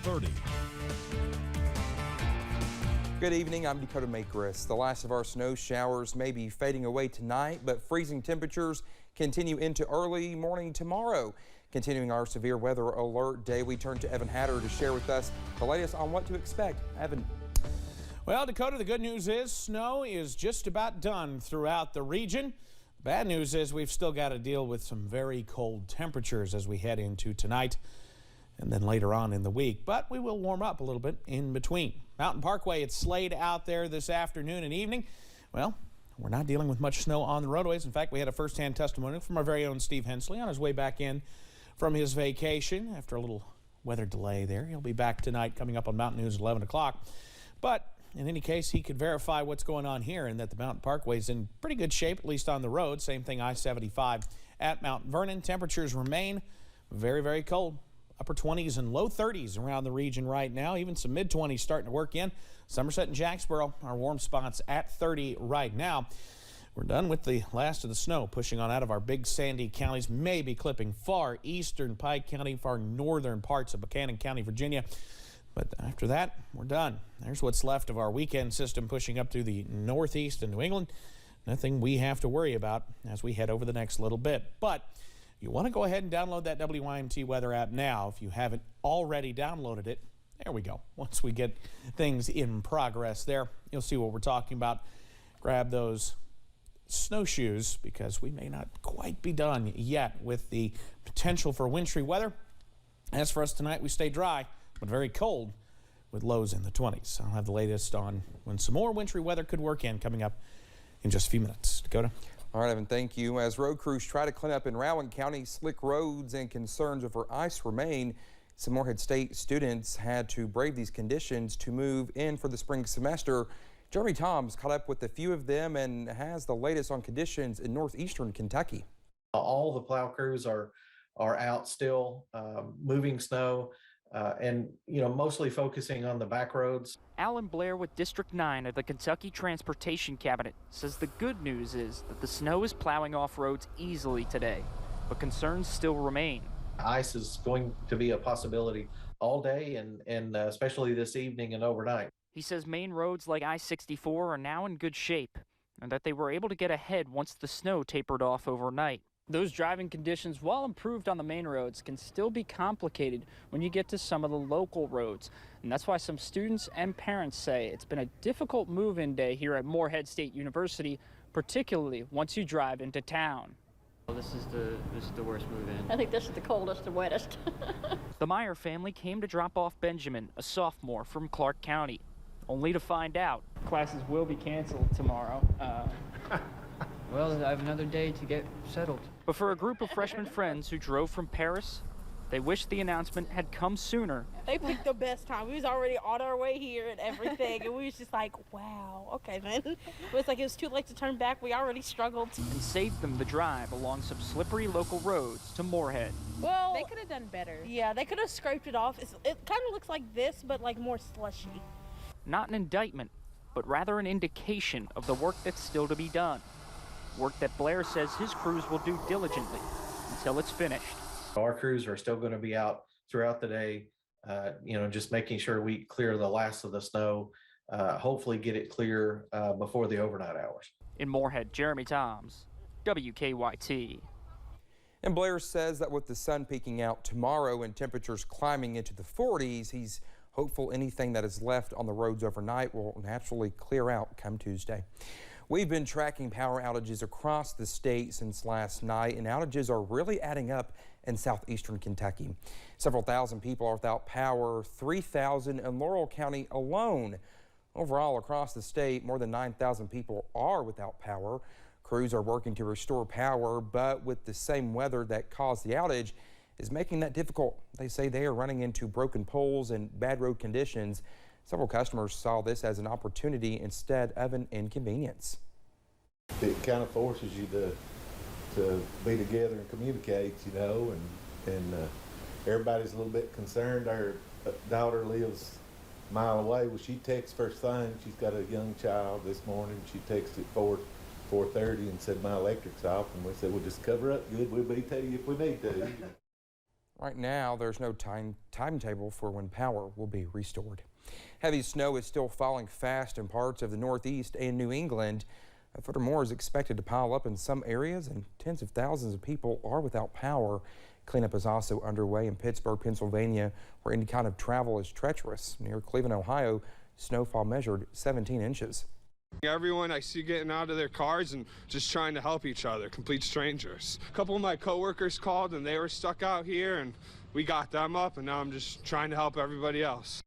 30. Good evening, I'm Dakota Makris. The last of our snow showers may be fading away tonight, but freezing temperatures continue into early morning tomorrow. Continuing our severe weather alert day, we turn to Evan Hatter to share with us the latest on what to expect. Evan. Well, Dakota, the good news is snow is just about done throughout the region. Bad news is we've still got to deal with some very cold temperatures as we head into tonight and then later on in the week, but we will warm up a little bit in between. Mountain Parkway, it's slayed out there this afternoon and evening. Well, we're not dealing with much snow on the roadways. In fact, we had a first-hand testimony from our very own Steve Hensley on his way back in from his vacation after a little weather delay there. He'll be back tonight coming up on Mountain News at 11 o'clock. But in any case, he could verify what's going on here and that the Mountain Parkway is in pretty good shape, at least on the road. Same thing I-75 at Mount Vernon. Temperatures remain very, very cold. Upper 20s and low 30s around the region right now. Even some mid-20s starting to work in. Somerset and Jacksboro are warm spots at 30 right now. We're done with the last of the snow, pushing on out of our big sandy counties, maybe clipping far eastern Pike County, far northern parts of Buchanan County, Virginia. But after that, we're done. There's what's left of our weekend system pushing up through the northeast and New England. Nothing we have to worry about as we head over the next little bit. But you want to go ahead and download that WYMT weather app now. If you haven't already downloaded it, there we go. Once we get things in progress there, you'll see what we're talking about. Grab those snowshoes because we may not quite be done yet with the potential for wintry weather. As for us tonight, we stay dry, but very cold with lows in the 20s. I'll have the latest on when some more wintry weather could work in coming up in just a few minutes. Dakota? All right, Evan, thank you. As road crews try to clean up in Rowan County, slick roads and concerns over ice remain. Some Morehead State students had to brave these conditions to move in for the spring semester. Jeremy Toms caught up with a few of them and has the latest on conditions in northeastern Kentucky. All the plow crews are out still moving snow and mostly focusing on the back roads. Alan Blair with District 9 of the Kentucky Transportation Cabinet says the good news is that the snow is plowing off roads easily today, but concerns still remain. Ice is going to be a possibility all day and especially this evening and overnight. He says main roads like I-64 are now in good shape and that they were able to get ahead once the snow tapered off overnight. Those driving conditions, while improved on the main roads, can still be complicated when you get to some of the local roads. And that's why some students and parents say it's been a difficult move-in day here at Morehead State University, particularly once you drive into town. This is the worst move-in. I think this is the coldest and wettest. The Meyer family came to drop off Benjamin, a sophomore from Clark County, only to find out classes will be canceled tomorrow. Well, I have another day to get settled. But for a group of freshman friends who drove from Paris, they wish the announcement had come sooner. They picked the best time. We was already on our way here and everything, and we was just like, wow, okay then. It was like it was too late to turn back. We already struggled. And saved them the drive along some slippery local roads to Morehead. Well, they could have done better. Yeah, they could have scraped it off. It kind of looks like this, but like more slushy. Not an indictment, but rather an indication of the work that's still to be done. Work that Blair says his crews will do diligently until it's finished. Our crews are still going to be out throughout the day, just making sure we clear the last of the snow, hopefully get it clear before the overnight hours. In Morehead, Jeremy Toms, WKYT. And Blair says that with the sun peeking out tomorrow and temperatures climbing into the 40s, he's hopeful anything that is left on the roads overnight will naturally clear out come Tuesday. We've been tracking power outages across the state since last night, and outages are really adding up in southeastern Kentucky. Several thousand people are without power, 3,000 in Laurel County alone. Overall, across the state, more than 9,000 people are without power. Crews are working to restore power, but with the same weather that caused the outage is making that difficult. They say they are running into broken poles and bad road conditions. Several customers saw this as an opportunity instead of an inconvenience. It kind of forces you to be together and communicate, and everybody's a little bit concerned. Our daughter lives a mile away. Well, she texts first thing. She's got a young child this morning. She texted 4:30 and said my electric's off, and we said we'll just cover up good. We'll be to you if we need to. Right now, there's no timetable for when power will be restored. Heavy snow is still falling fast in parts of the Northeast and New England. A foot or more is expected to pile up in some areas, and tens of thousands of people are without power. Cleanup is also underway in Pittsburgh, Pennsylvania, where any kind of travel is treacherous. Near Cleveland, Ohio, snowfall measured 17 inches. Everyone I see getting out of their cars and just trying to help each other, complete strangers. A couple of my coworkers called and they were stuck out here and we got them up, and now I'm just trying to help everybody else.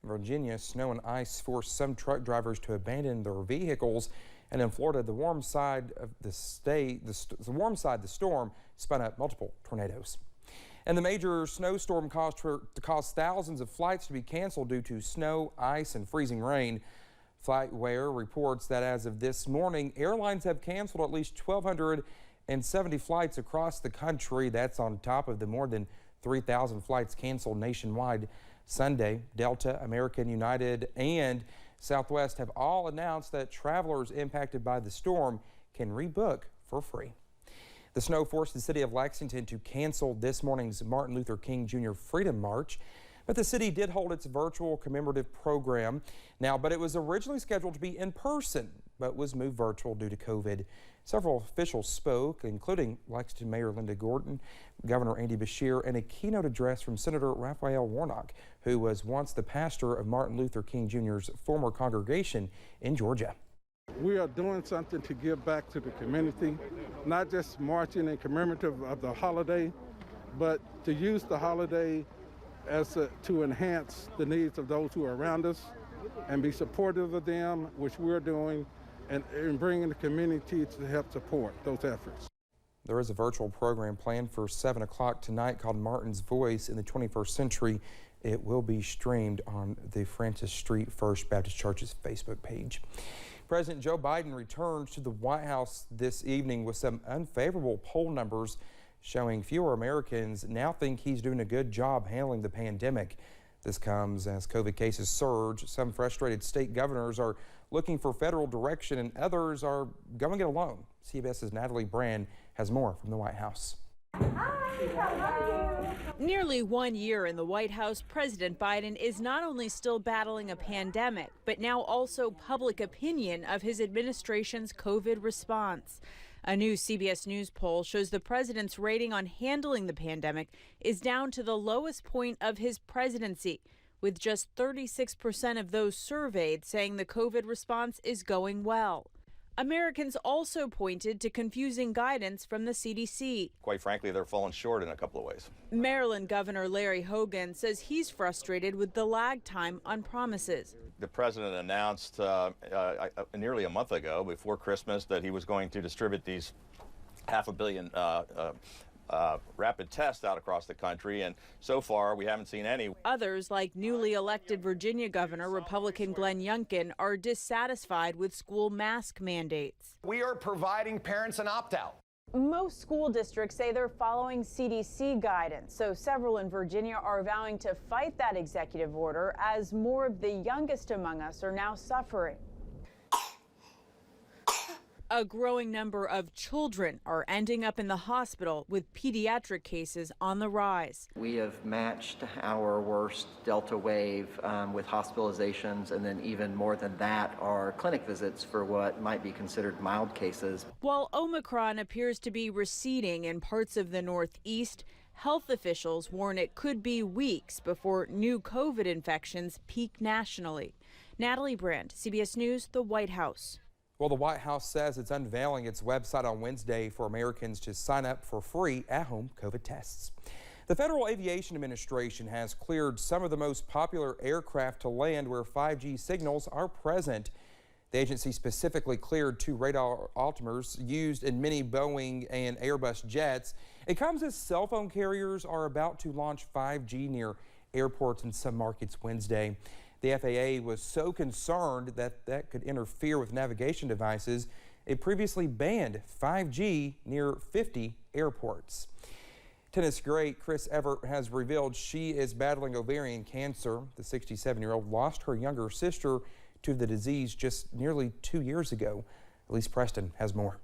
In Virginia, snow and ice forced some truck drivers to abandon their vehicles. And in Florida, the warm side of the storm spun up multiple tornadoes. And the major snowstorm caused thousands of flights to be canceled due to snow, ice, and freezing rain. FlightWare reports that as of this morning, airlines have canceled at least 1,270 flights across the country. That's on top of the more than 3,000 flights canceled nationwide Sunday. Delta, American, United, and Southwest have all announced that travelers impacted by the storm can rebook for free. The snow forced the city of Lexington to cancel this morning's Martin Luther King Jr. Freedom March. But the city did hold its virtual commemorative program but it was originally scheduled to be in person, but was moved virtual due to COVID. Several officials spoke, including Lexington Mayor Linda Gordon, Governor Andy Beshear, and a keynote address from Senator Raphael Warnock, who was once the pastor of Martin Luther King Jr.'s former congregation in Georgia. We are doing something to give back to the community, not just marching in commemorative of the holiday, but to use the holiday to enhance the needs of those who are around us and be supportive of them, which we're doing, and bringing the community to help support those efforts. There is a virtual program planned for 7 o'clock tonight called Martin's Voice in the 21st Century. It will be streamed on the Francis Street First Baptist Church's Facebook page. President Joe Biden returns to the White House this evening with some unfavorable poll numbers showing fewer Americans now think he's doing a good job handling the pandemic. This comes as COVID cases surge. Some frustrated state governors are looking for federal direction and others are going it alone. CBS's Natalie Brand has more from the White House. Nearly 1 year in the White House, President Biden is not only still battling a pandemic, but now also public opinion of his administration's COVID response. A new CBS News poll shows the president's rating on handling the pandemic is down to the lowest point of his presidency, with just 36% of those surveyed saying the COVID response is going well. Americans also pointed to confusing guidance from the CDC. Quite frankly, they're falling short in a couple of ways. Maryland Governor Larry Hogan says he's frustrated with the lag time on promises. The president announced nearly a month ago, before Christmas, that he was going to distribute these 500 million rapid tests out across the country, and so far we haven't seen any. Others, like newly elected Virginia Governor Republican Glenn Youngkin, are dissatisfied with school mask mandates. We are providing parents an opt-out. Most school districts say they're following CDC guidance, so several in Virginia are vowing to fight that executive order as more of the youngest among us are now suffering. A growing number of children are ending up in the hospital, with pediatric cases on the rise. We have matched our worst Delta wave with hospitalizations, and then even more than that are clinic visits for what might be considered mild cases. While Omicron appears to be receding in parts of the Northeast, health officials warn it could be weeks before new COVID infections peak nationally. Natalie Brand, CBS News, the White House. Well, the White House says it's unveiling its website on Wednesday for Americans to sign up for free at-home COVID tests. The Federal Aviation Administration has cleared some of the most popular aircraft to land where 5G signals are present. The agency specifically cleared 2 radar altimeters used in many Boeing and Airbus jets. It comes as cell phone carriers are about to launch 5G near airports in some markets Wednesday. The FAA was so concerned that that could interfere with navigation devices, it previously banned 5G near 50 airports. Tennis great Chris Evert has revealed she is battling ovarian cancer. The 67-year-old lost her younger sister to the disease just nearly 2 years ago. Elise Preston has more.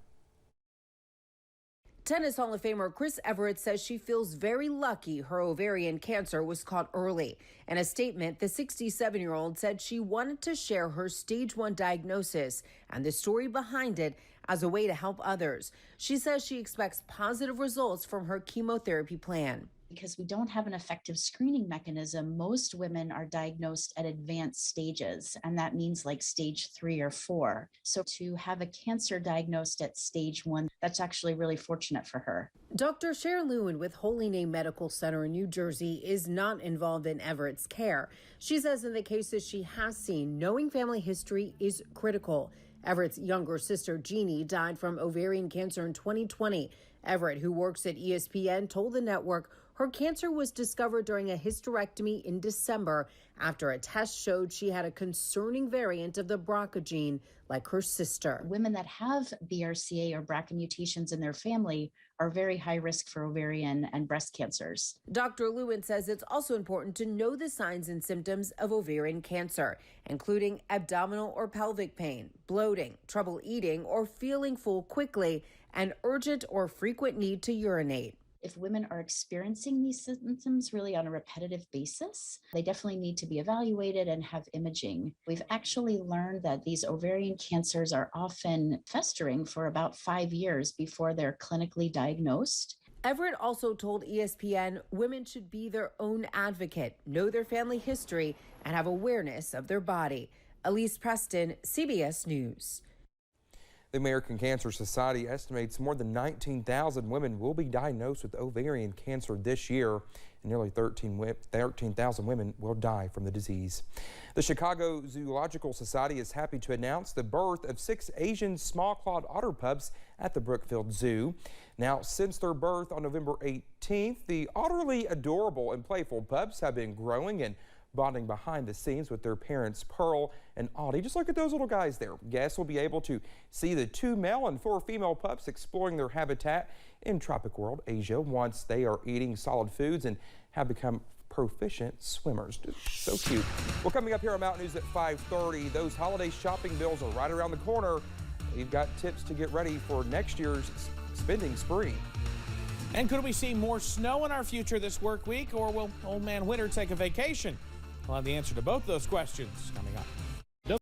Tennis Hall of Famer Chris Evert says she feels very lucky her ovarian cancer was caught early. In a statement, the 67-year-old said she wanted to share her stage 1 diagnosis and the story behind it as a way to help others. She says she expects positive results from her chemotherapy plan. Because we don't have an effective screening mechanism, most women are diagnosed at advanced stages, and that means like stage 3 or 4. So to have a cancer diagnosed at stage 1, that's actually really fortunate for her. Dr. Sharon Lewin with Holy Name Medical Center in New Jersey is not involved in Everett's care. She says in the cases she has seen, knowing family history is critical. Everett's younger sister, Jeannie, died from ovarian cancer in 2020. Everett, who works at ESPN, told the network her cancer was discovered during a hysterectomy in December after a test showed she had a concerning variant of the BRCA gene like her sister. Women that have BRCA or BRCA mutations in their family are very high risk for ovarian and breast cancers. Dr. Lewin says it's also important to know the signs and symptoms of ovarian cancer, including abdominal or pelvic pain, bloating, trouble eating or feeling full quickly, and urgent or frequent need to urinate. If women are experiencing these symptoms really on a repetitive basis, they definitely need to be evaluated and have imaging. We've actually learned that these ovarian cancers are often festering for about 5 years before they're clinically diagnosed. Everett also told ESPN women should be their own advocate, know their family history, and have awareness of their body. Elise Preston, CBS News. The American Cancer Society estimates more than 19,000 women will be diagnosed with ovarian cancer this year, and nearly 13,000 women will die from the disease. The Chicago Zoological Society is happy to announce the birth of 6 Asian small-clawed otter pups at the Brookfield Zoo. Now, since their birth on November 18th, the utterly adorable and playful pups have been growing and bonding behind the scenes with their parents, Pearl and Audie. Just look at those little guys there. Guests will be able to see the 2 male and 4 female pups exploring their habitat in Tropic World, Asia, once they are eating solid foods and have become proficient swimmers. So cute. Well, coming up here on Mountain News at 5:30, those holiday shopping bills are right around the corner. We've got tips to get ready for next year's spending spree. And could we see more snow in our future this work week, or will Old Man Winter take a vacation? We'll have the answer to both those questions coming up.